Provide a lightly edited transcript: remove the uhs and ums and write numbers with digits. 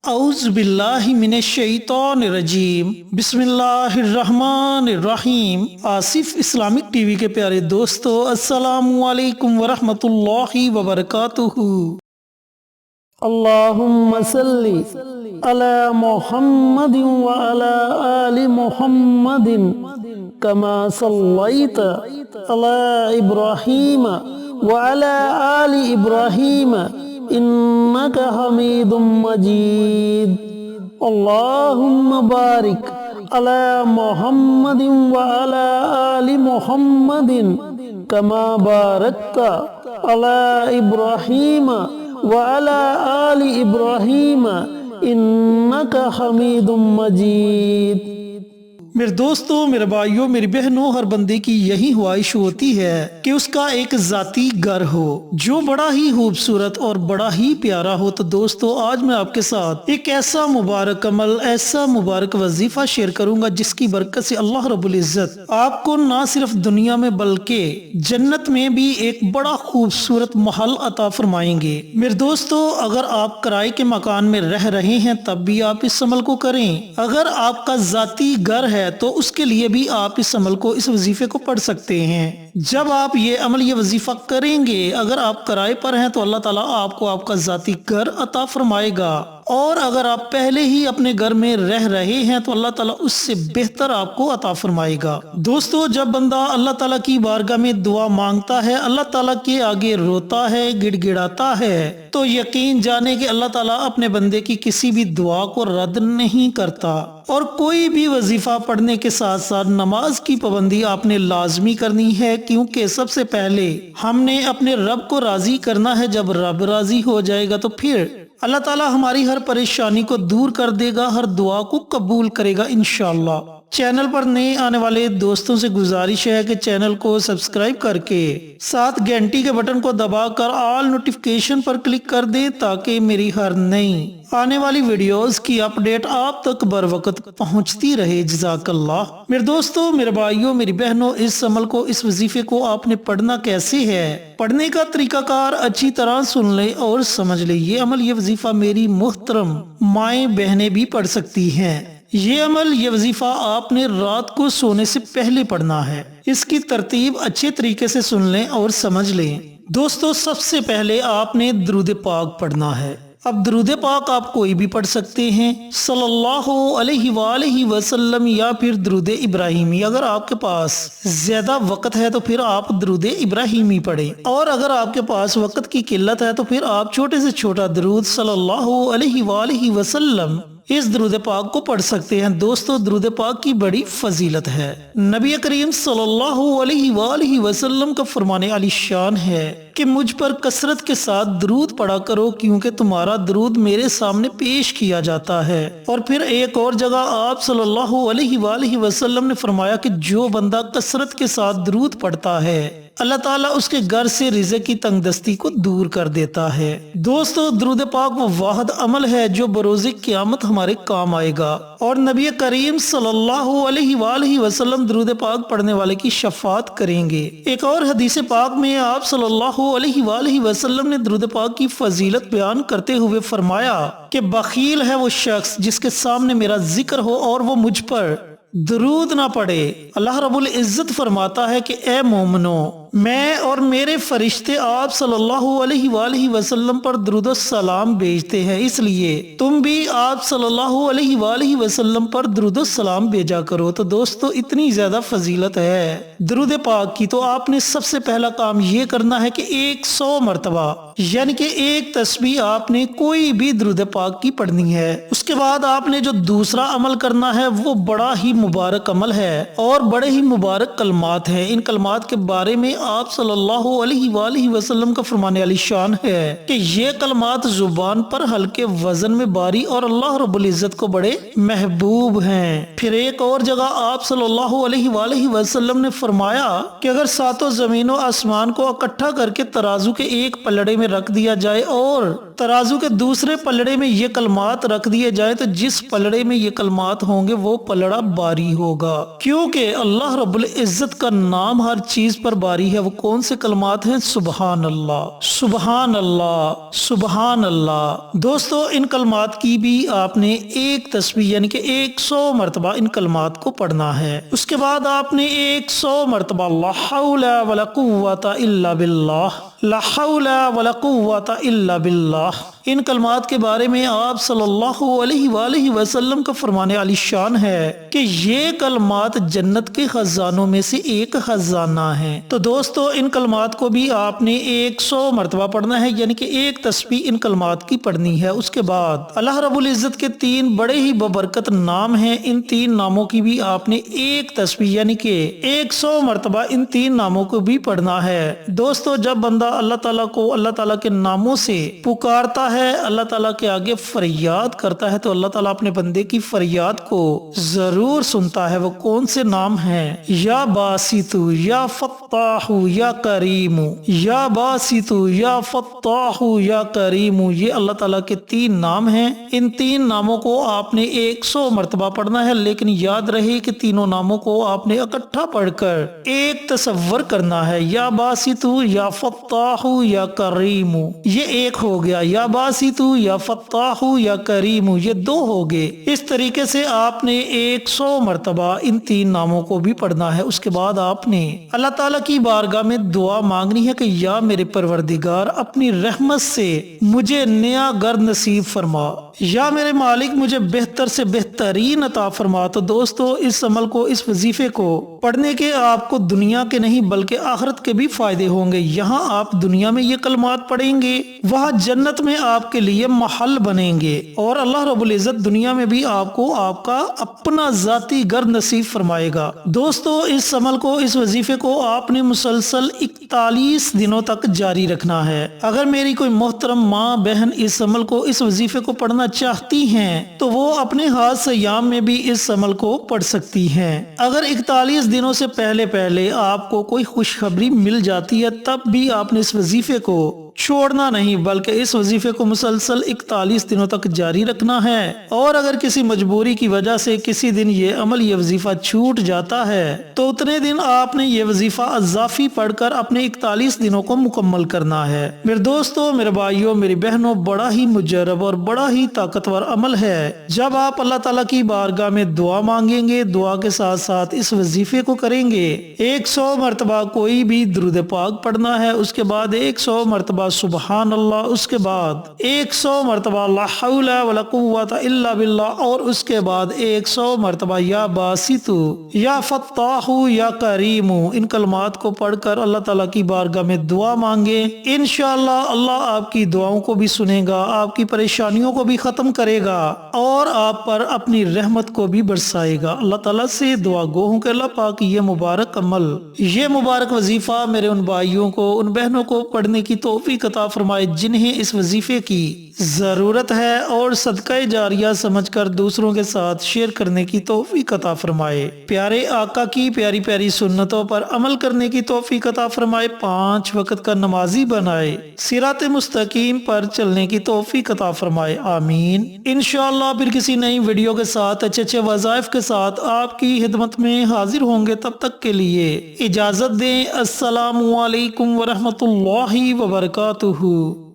اعوذ باللہ من الشیطان الرجیم بسم اللہ الرحمن الرحیم۔ آصف اسلامک ٹی وی کے پیارے دوستو، السلام علیکم ورحمۃ اللہ وبرکاتہ۔ اللہم صلی علی محمد وعلی آل محمد کما صلیت علی ابراہیم وعلی آل ابراہیم انک حمید مجید۔ اللہم بارک علی محمد وعلی آل محمد کما بارکت علی ابراہیم وعلی آل ابراہیم انک حمید مجید۔ میرے دوستو، میرے بھائیوں، میری بہنوں، ہر بندے کی یہی خواہش ہوتی ہے کہ اس کا ایک ذاتی گھر ہو جو بڑا ہی خوبصورت اور بڑا ہی پیارا ہو۔ تو دوستو، آج میں آپ کے ساتھ ایک ایسا مبارک عمل، ایسا مبارک وظیفہ شیئر کروں گا جس کی برکت سے اللہ رب العزت آپ کو نہ صرف دنیا میں بلکہ جنت میں بھی ایک بڑا خوبصورت محل عطا فرمائیں گے۔ میرے دوستو، اگر آپ کرائے کے مکان میں رہ رہے ہیں تب بھی آپ اس عمل کو کریں۔ اگر آپ کا ذاتی گھر ہے تو اس کے لیے بھی آپ اس عمل کو، اس وظیفے کو پڑھ سکتے ہیں۔ جب آپ یہ عمل، یہ وظیفہ کریں گے، اگر آپ کرائے پر ہیں تو اللہ تعالیٰ آپ کو آپ کا ذاتی گھر عطا فرمائے گا، اور اگر آپ پہلے ہی اپنے گھر میں رہ رہے ہیں تو اللہ تعالیٰ اس سے بہتر آپ کو عطا فرمائے گا۔ دوستو، جب بندہ اللہ تعالیٰ کی بارگاہ میں دعا مانگتا ہے، اللہ تعالیٰ کے آگے روتا ہے، گڑ گڑاتا ہے، تو یقین جانے کہ اللہ تعالیٰ اپنے بندے کی کسی بھی دعا کو رد نہیں کرتا۔ اور کوئی بھی وظیفہ پڑھنے کے ساتھ ساتھ نماز کی پابندی آپ نے لازمی کرنی ہے، کیونکہ سب سے پہلے ہم نے اپنے رب کو راضی کرنا ہے۔ جب رب راضی ہو جائے گا تو پھر اللہ تعالیٰ ہماری ہر پریشانی کو دور کر دے گا، ہر دعا کو قبول کرے گا انشاءاللہ۔ چینل پر نئے آنے والے دوستوں سے گزارش ہے کہ چینل کو سبسکرائب کر کے ساتھ گھنٹی کے بٹن کو دبا کر آل نوٹیفیکیشن پر کلک کر دیں تاکہ میری ہر نئی آنے والی ویڈیوز کی اپڈیٹ آپ تک بر وقت پہنچتی رہے۔ جزاک اللہ۔ میرے دوستوں، میرے بھائیوں، میری بہنوں، اس عمل کو، اس وظیفے کو آپ نے پڑھنا کیسے ہے، پڑھنے کا طریقہ کار اچھی طرح سن لیں اور سمجھ لیں۔ یہ عمل، یہ وظیفہ میری محترم مائیں بہنیں بھی پڑھ سکتی ہیں۔ یہ عمل، یہ وظیفہ آپ نے رات کو سونے سے پہلے پڑھنا ہے۔ اس کی ترتیب اچھے طریقے سے سن لیں اور سمجھ لیں۔ دوستو، سب سے پہلے آپ نے درود پاک پڑھنا ہے۔ اب درود پاک آپ کوئی بھی پڑھ سکتے ہیں، صلی اللہ علیہ وآلہ وسلم، یا پھر درود ابراہیمی۔ اگر آپ کے پاس زیادہ وقت ہے تو پھر آپ درود ابراہیمی پڑھیں، اور اگر آپ کے پاس وقت کی قلت ہے تو پھر آپ چھوٹے سے چھوٹا درود صلی اللہ علیہ وآلہ وسلم، اس درود پاک کو پڑھ سکتے ہیں۔ دوستو، درود پاک کی بڑی فضیلت ہے۔ نبی کریم صلی اللہ علیہ وآلہ وسلم کا فرمان علی شان ہے کہ مجھ پر کثرت کے ساتھ درود پڑھا کرو، کیونکہ تمہارا درود میرے سامنے پیش کیا جاتا ہے۔ اور پھر ایک اور جگہ آپ صلی اللہ علیہ وآلہ وسلم نے فرمایا کہ جو بندہ کثرت کے ساتھ درود پڑھتا ہے، اللہ تعالیٰ اس کے گھر سے رزق کی تنگ دستی کو دور کر دیتا ہے۔ دوستو، درود پاک وہ واحد عمل ہے جو بروز قیامت ہمارے کام آئے گا، اور نبی کریم صلی اللہ علیہ وآلہ وسلم درود پاک پڑھنے والے کی شفاعت کریں گے۔ ایک اور حدیث پاک میں آپ صلی اللہ علیہ وآلہ وسلم نے درود پاک کی فضیلت بیان کرتے ہوئے فرمایا کہ بخیل ہے وہ شخص جس کے سامنے میرا ذکر ہو اور وہ مجھ پر درود نہ پڑے۔ اللہ رب العزت فرماتا ہے کہ اے مومنو، میں اور میرے فرشتے آپ صلی اللہ علیہ وآلہ وسلم پر درود و سلام بھیجتے ہیں، اس لیے تم بھی آپ صلی اللہ علیہ وآلہ وسلم پر درود و سلام بھیجا کرو۔ تو دوستو، اتنی زیادہ فضیلت ہے درود پاک کی، تو آپ نے سب سے پہلا کام یہ کرنا ہے کہ 100 مرتبہ، یعنی کہ ایک تسبیح آپ نے کوئی بھی درود پاک کی پڑھنی ہے۔ اس کے بعد آپ نے جو دوسرا عمل کرنا ہے وہ بڑا ہی مبارک عمل ہے اور بڑے ہی مبارک کلمات ہیں۔ ان کلمات کے بارے میں آپ صلی اللہ علیہ وآلہ وسلم کا فرمان علی شان ہے کہ یہ کلمات زبان پر ہلکے وزن میں باری اور اللہ رب العزت کو بڑے محبوب ہیں۔ پھر ایک اور جگہ آپ صلی اللہ علیہ وآلہ وسلم نے فرمایا کہ اگر ساتوں زمین و آسمان کو اکٹھا کر کے ترازو کے ایک پلڑے میں رکھ دیا جائے اور ترازو کے دوسرے پلڑے میں یہ کلمات رکھ دیے جائے تو جس پلڑے میں یہ کلمات ہوں گے وہ پلڑا باری ہوگا، کیونکہ اللہ رب العزت کا نام ہر چیز پر باری بتائی ہے وہ کون سے کلمات ہیں؟ سبحان اللہ، سبحان اللہ، سبحان اللہ۔ دوستو ان کلمات کی بھی آپ نے ایک تسبیح یعنی کہ 100 مرتبہ ان کلمات کو پڑھنا ہے۔ اس کے بعد آپ نے 100 مرتبہ لا حول ولا قوت الا باللہ، لا حول ولا قوت الا باللہ۔ ان کلمات کے بارے میں آپ صلی اللہ علیہ وآلہ وسلم کا فرمان علی شان ہے کہ یہ کلمات جنت کے خزانوں میں سے ایک خزانہ ہے۔ تو دوستو ان کلمات کو بھی آپ نے 100 مرتبہ پڑھنا ہے، یعنی کہ ایک تسبیح ان کلمات کی پڑھنی ہے۔ اس کے بعد اللہ رب العزت کے 3 بڑے ہی ببرکت نام ہیں، ان 3 ناموں کی بھی آپ نے ایک تسبیح یعنی کہ 100 مرتبہ ان 3 ناموں کو بھی پڑھنا ہے۔ دوستو جب بندہ اللہ تعالیٰ کو اللہ تعالیٰ کے ناموں سے پکارتا ہے، اللہ تعالیٰ کے آگے فریاد کرتا ہے، تو اللہ تعالیٰ اپنے بندے کی فریاد کو ضرور سنتا ہے۔ وہ کون سے نام ہیں؟ یا باسطو، یا فتاح، یا کریم، یا باسطو، یا فتاح، یا کریم، یہ اللہ تعالیٰ کے 3 نام ہیں۔ ان 3 ناموں کو آپ نے 100 مرتبہ پڑھنا ہے، لیکن یاد رہے کہ تینوں ناموں کو آپ نے اکٹھا پڑھ کر ایک تصور کرنا ہے۔ یا باسطو، یا فتاح، یا کریم، یہ ایک ہو گیا۔ یا باسطو، یا فتاح، یا کریم، یہ 2 ہو گئے۔ اس طریقے سے آپ نے 100 مرتبہ ان 3 ناموں کو بھی پڑھنا ہے۔ اس کے بعد آپ نے اللہ تعالیٰ کی بارگاہ میں دعا مانگنی ہے کہ یا میرے پروردگار اپنی رحمت سے مجھے نیا گھر نصیب فرما، یا میرے مالک مجھے بہتر سے بہترین عطا فرما۔ تو دوستو اس عمل کو، اس وظیفے کو پڑھنے کے آپ کو دنیا کے نہیں بلکہ آخرت کے بھی فائدے ہوں گے۔ یہاں آپ دنیا میں یہ کلمات پڑھیں گے، وہاں جنت میں آپ کے لیے محل بنیں گے، اور اللہ رب العزت دنیا میں بھی آپ کو آپ کا اپنا ذاتی گھر نصیب فرمائے گا۔ دوستو اس عمل کو، اس وظیفے کو آپ نے مسلسل 41 دنوں تک جاری رکھنا ہے۔ اگر میری کوئی محترم ماں بہن اس عمل کو، اس وظیفے کو پڑھنا چاہتی ہیں تو وہ اپنے ہاتھ سے ایام میں بھی اس عمل کو پڑھ سکتی ہیں۔ اگر 41 دنوں سے پہلے آپ کو کوئی خوشخبری مل جاتی ہے تب بھی آپ نے اس وظیفے کو چھوڑنا نہیں بلکہ اس وظیفے کو مسلسل 41 دنوں تک جاری رکھنا ہے۔ اور اگر کسی مجبوری کی وجہ سے کسی دن یہ عمل، یہ وظیفہ چھوٹ جاتا ہے تو اتنے دن آپ نے یہ وظیفہ اضافی پڑھ کر اپنے 41 دنوں کو مکمل کرنا ہے۔ میرے دوستو، میرے بھائیوں، میری بہنوں، بڑا ہی مجرب اور بڑا ہی طاقتور عمل ہے۔ جب آپ اللہ تعالیٰ کی بارگاہ میں دعا مانگیں گے، دعا کے ساتھ ساتھ اس وظیفے کو کریں گے، 100 مرتبہ کوئی بھی درود پاک پڑھنا ہے، اس کے بعد 100 مرتبہ سبحان اللہ، اس کے بعد 100 مرتبہ لا حول ولا قوت الا باللہ، اور اس کے بعد 100 مرتبہ یا باسطو، یا فتاح، یا کریم، ان کلمات کو پڑھ کر اللہ تعالیٰ کی بارگاہ میں دعا مانگے۔ انشاءاللہ اللہ آپ کی دعاؤں کو بھی سنے گا، آپ کی پریشانیوں کو بھی ختم کرے گا، اور آپ پر اپنی رحمت کو بھی برسائے گا۔ اللہ تعالیٰ سے دعا گو ہوں کہ اللہ پاک یہ مبارک عمل، یہ مبارک وظیفہ میرے ان بھائیوں کو، ان بہنوں کو پڑھنے کی توفیق عطا فرمائے جنہیں اس وظیفے کی ضرورت ہے، اور صدقہ جاریہ سمجھ کر دوسروں کے ساتھ شیئر کرنے کی توفیق عطا فرمائے۔ پیارے آقا کی پیاری پیاری سنتوں پر عمل کرنے کی توفیق عطا فرمائے، 5 وقت کا نمازی بنائے، صراط مستقیم پر چلنے کی توفیق عطا فرمائے، آمین۔ انشاءاللہ پھر کسی نئی ویڈیو کے ساتھ، اچھے وظائف کے ساتھ آپ کی خدمت میں حاضر ہوں گے۔ تب تک کے لیے اجازت دیں، السلام علیکم ورحمۃ اللہ وبرکاتہ۔